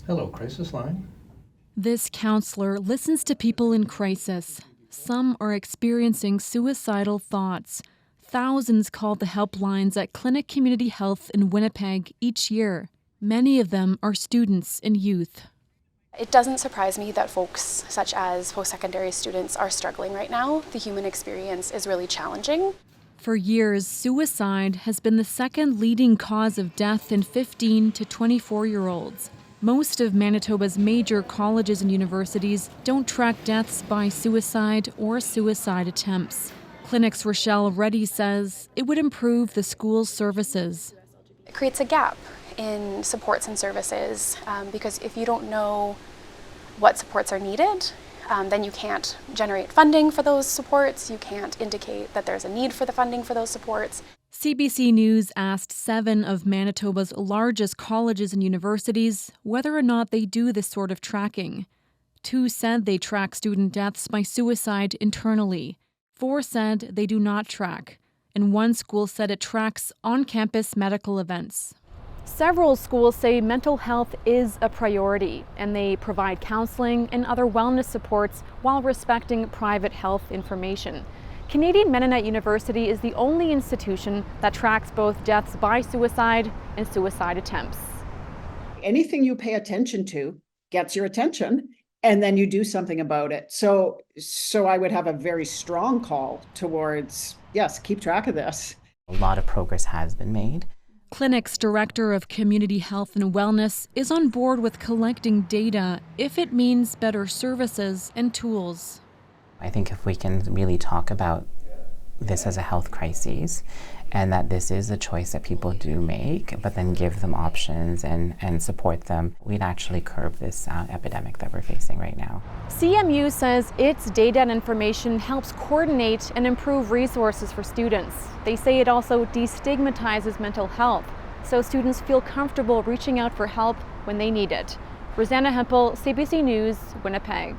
Hello, crisis line. This counselor listens to people in crisis. Some are experiencing suicidal thoughts. Thousands call the helplines at Klinic Community Health in Winnipeg each year. Many of them are students and youth. It doesn't surprise me that folks such as post-secondary students are struggling right now. The human experience is really challenging. For years, suicide has been the second leading cause of death in 15 to 24-year-olds. Most of Manitoba's major colleges and universities don't track deaths by suicide or suicide attempts. Klinic's Richelle Ready says it would improve the school's services. It creates a gap in supports and services because if you don't know what supports are needed, then you can't generate funding for those supports. You can't indicate that there's a need for the funding for those supports. CBC News asked 7 of Manitoba's largest colleges and universities whether or not they do this sort of tracking. 2 said they track student deaths by suicide internally. 4 said they do not track. And 1 school said it tracks on-campus medical events. Several schools say mental health is a priority, and they provide counseling and other wellness supports while respecting private health information. Canadian Mennonite University is the only institution that tracks both deaths by suicide and suicide attempts. Anything you pay attention to gets your attention, and then you do something about it. So I would have a very strong call towards, yes, keep track of this. A lot of progress has been made. Klinic's Director of Community Health and Wellness is on board with collecting data if it means better services and tools. I think if we can really talk about this as a health crisis and that this is a choice that people do make, but then give them options and support them, we'd actually curb this epidemic that we're facing right now. CMU says its data and information helps coordinate and improve resources for students. They say it also destigmatizes mental health, so students feel comfortable reaching out for help when they need it. Rosanna Hempel, CBC News, Winnipeg.